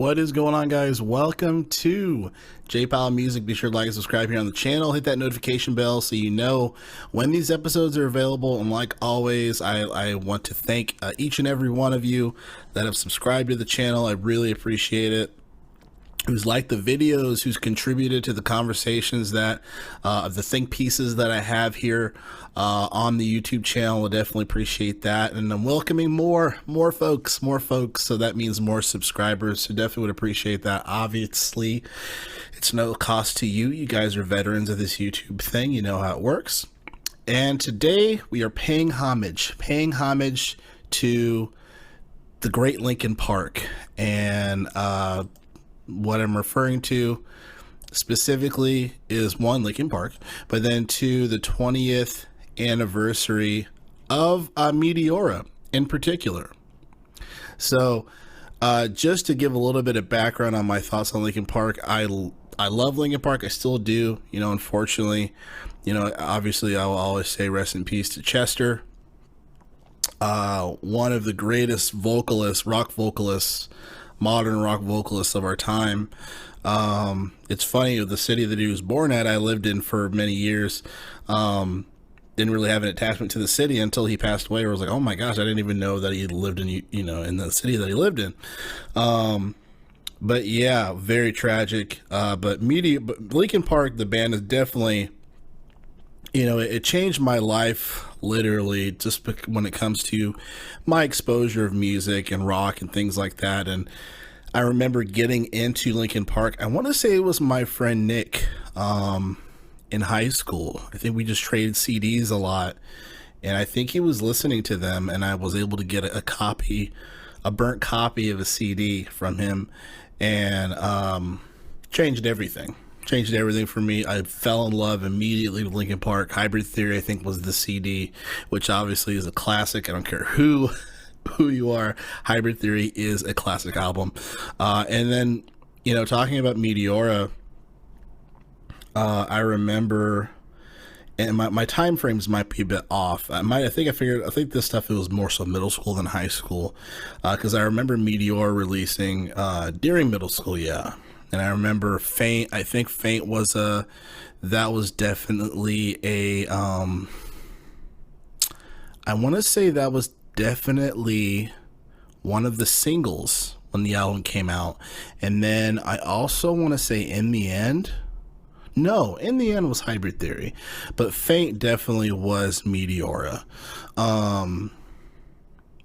What is going on, guys? Welcome to Powell Music. Be sure to like and subscribe here on the channel. Hit that notification bell so you know when these episodes are available. And like always, I want to thank each and every one of you that have subscribed to the channel. I really appreciate it. Who's liked the videos, who's contributed to the conversations that the think pieces that I have here on the YouTube channel. I definitely appreciate that, and I'm welcoming more folks. So that means more subscribers. So definitely would appreciate that. Obviously, it's no cost to you. You guys are veterans of this YouTube thing. You know how it works. And today we are paying homage to the great Linkin Park, and what I'm referring to specifically is one, Linkin Park, but then two, the 20th anniversary of Meteora in particular. So just to give a little bit of background on my thoughts on Linkin Park, I love Linkin Park. I still do. You know, unfortunately, you know, obviously I will always say rest in peace to Chester. One of the greatest vocalists, modern rock vocalists of our time. It's funny, the city that he was born at, I lived in for many years. Didn't really have an attachment to the city until he passed away. I was like, oh my gosh, I didn't even know that he lived in, you know, in the city that he lived in. But yeah, very tragic. But Linkin Park, the band, is definitely, you know, it changed my life literally, just when it comes to my exposure of music and rock and things like that. And I remember getting into Linkin Park. I want to say it was my friend Nick in high school. I think we just traded CDs a lot, and I think he was listening to them, and I was able to get a burnt copy of a CD from him, and changed everything for me. I fell in love immediately with Linkin Park. Hybrid Theory, I think, was the CD, which obviously is a classic. I don't care who you are. Hybrid Theory is a classic album. And then, you know, talking about Meteora, I remember, and my time frames might be a bit off. I think this stuff, it was more so middle school than high school, because I remember Meteora releasing during middle school, yeah. And I remember Faint. I think Faint was that was definitely a, I want to say that was definitely one of the singles when the album came out. And then I also want to say In the End was Hybrid Theory, but Faint definitely was Meteora.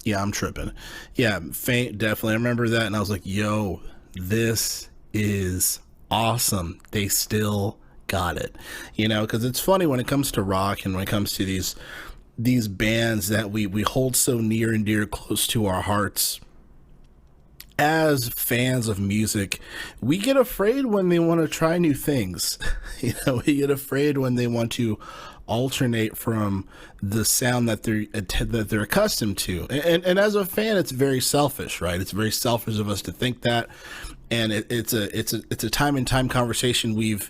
Yeah, I'm tripping. Yeah, Faint definitely. I remember that, and I was like, yo, this is awesome. They still got it, you know, because it's funny when it comes to rock and when it comes to these bands that we hold so near and dear, close to our hearts. As fans of music, we get afraid when they want to try new things. You know, we get afraid when they want to alternate from the sound that they're accustomed to. And as a fan, it's very selfish, right? It's very selfish of us to think that. And it's a time and time conversation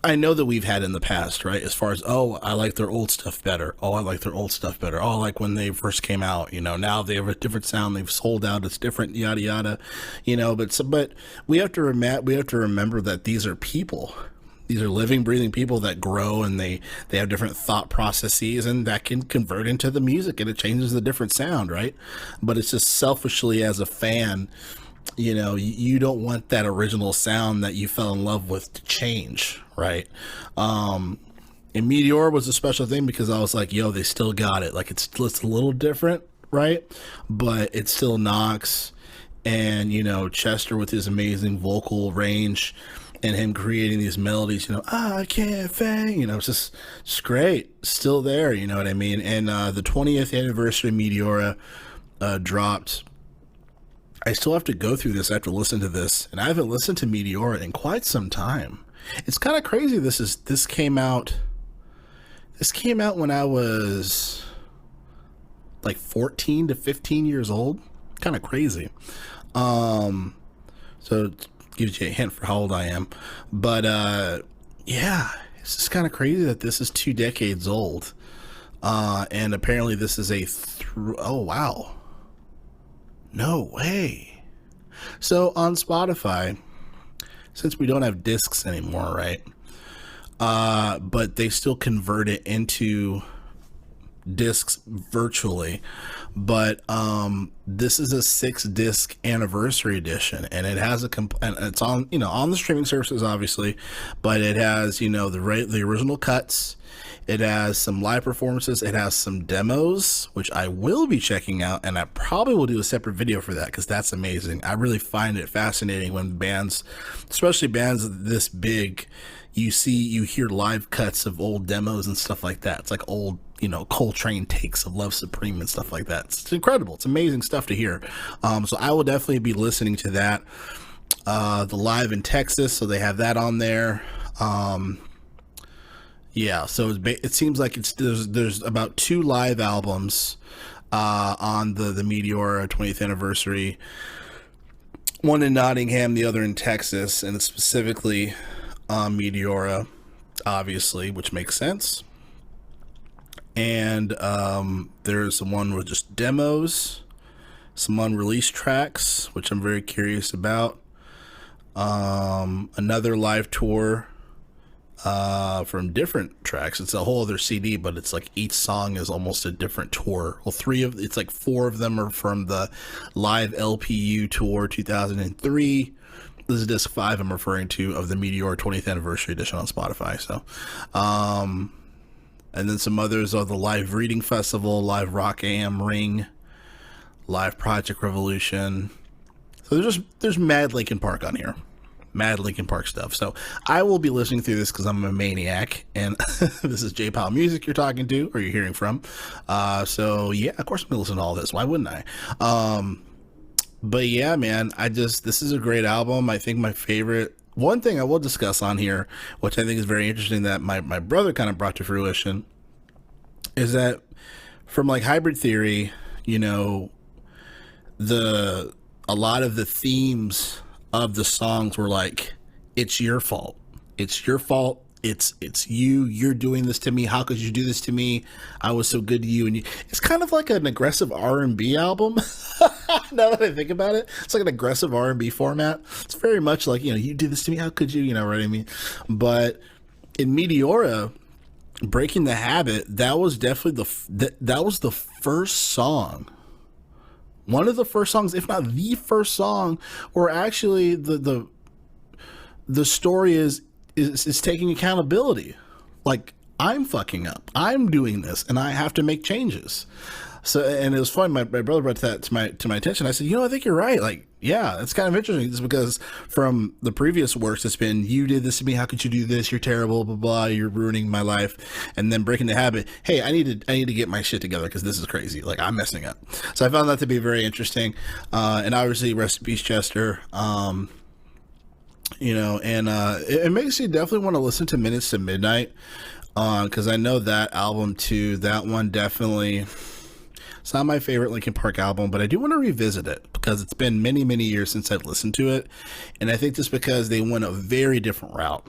I know that we've had in the past, right? As far as, oh, I like their old stuff better. Oh, I like their old stuff better. Oh, I like when they first came out, you know, now they have a different sound. They've sold out. It's different, yada, yada, you know, but we have to remember that these are people. These are living, breathing people that grow, and they have different thought processes, and that can convert into the music, and it changes the different sound, right? But it's just selfishly, as a fan, you know, you don't want that original sound that you fell in love with to change, right? And Meteor was a special thing because I was like, yo, they still got it. Like, it's a little different, right? But it still knocks. And, you know, Chester with his amazing vocal range and him creating these melodies, you know, I can't fang, you know, it's just great. Still there, you know what I mean? And the 20th anniversary of Meteora dropped. I still have to go through this. I have to listen to this, and I haven't listened to Meteora in quite some time. It's kind of crazy. This came out when I was like 14 to 15 years old. Kind of crazy. So it gives you a hint for how old I am. But yeah, it's just kind of crazy that this is 2 decades old. And apparently this is oh wow. No way. So on Spotify, since we don't have discs anymore, right? But they still convert it into discs virtually. But this is a 6-disc anniversary edition, and it has and it's on, you know, on the streaming services obviously, but it has, you know, the original cuts. It has some live performances. It has some demos, which I will be checking out, and I probably will do a separate video for that because that's amazing. I really find it fascinating when bands, especially bands this big, you hear live cuts of old demos and stuff like that. It's like old, you know, Coltrane takes of Love Supreme and stuff like that. It's incredible. It's amazing stuff to hear. So I will definitely be listening to that. The live in Texas, so they have that on there. Yeah, so it seems like there's about 2 live albums on the Meteora 20th anniversary. One in Nottingham, the other in Texas, and it's specifically Meteora, obviously, which makes sense. And there's one with just demos, some unreleased tracks, which I'm very curious about. Another live tour from different tracks. It's a whole other CD, but it's like each song is almost a different tour. Well, 4 of them are from the live LPU tour 2003. This is disc 5 I'm referring to of the Meteor 20th anniversary edition on Spotify. So, and then some others are the live reading festival, live rock AM ring, live Project Revolution. So there's mad Linkin Park on here. Mad Linkin Park stuff. So I will be listening through this because I'm a maniac, and this is J Powell Music you're talking to, or you're hearing from. So yeah, of course I'm gonna listen to all this. Why wouldn't I? But yeah, man, this is a great album. I think my favorite, one thing I will discuss on here, which I think is very interesting that my brother kind of brought to fruition, is that from like Hybrid Theory, you know, a lot of the themes of the songs were like, it's your fault. It's your fault. It's you're doing this to me. How could you do this to me? I was so good to you. And it's kind of like an aggressive R&B album. Now that I think about it, it's like an aggressive R&B format. It's very much like, you know, you did this to me. How could you, you know what I mean? But in Meteora, Breaking the Habit, that was definitely that was the first song. One of the first songs, if not the first song, or actually the story is taking accountability. Like, I'm fucking up. I'm doing this, and I have to make changes. So, and it was fun. My brother brought that to my attention. I said, you know, I think you're right. Like, yeah, it's kind of interesting. Just because from the previous works, it's been, you did this to me. How could you do this? You're terrible. Blah blah. You're ruining my life. And then Breaking the Habit. Hey, I need to get my shit together because this is crazy. Like, I'm messing up. So I found that to be very interesting. And obviously, rest in peace, Chester. You know, and it makes you definitely want to listen to Minutes to Midnight, because I know that album too. That one definitely. It's not my favorite Linkin Park album, but I do want to revisit it because it's been many, many years since I've listened to it. And I think just because they went a very different route,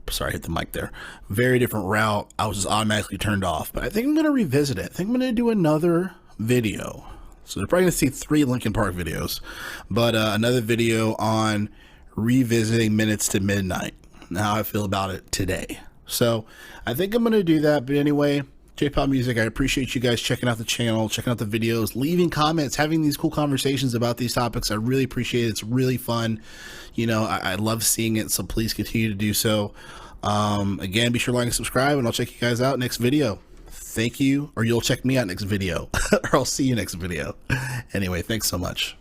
sorry, I hit the mic there. Very different route. I was just automatically turned off, but I think I'm going to revisit it. I think I'm going to do another video. So they're probably going to see 3 Linkin Park videos, but another video on revisiting Minutes to Midnight, and how I feel about it today. So I think I'm going to do that. But anyway, J-Pop Music, I appreciate you guys checking out the channel, checking out the videos, leaving comments, having these cool conversations about these topics. I really appreciate it. It's really fun. You know, I love seeing it, so please continue to do so. Again, be sure to like and subscribe, and I'll check you guys out next video. Thank you, or you'll check me out next video, or I'll see you next video. Anyway, thanks so much.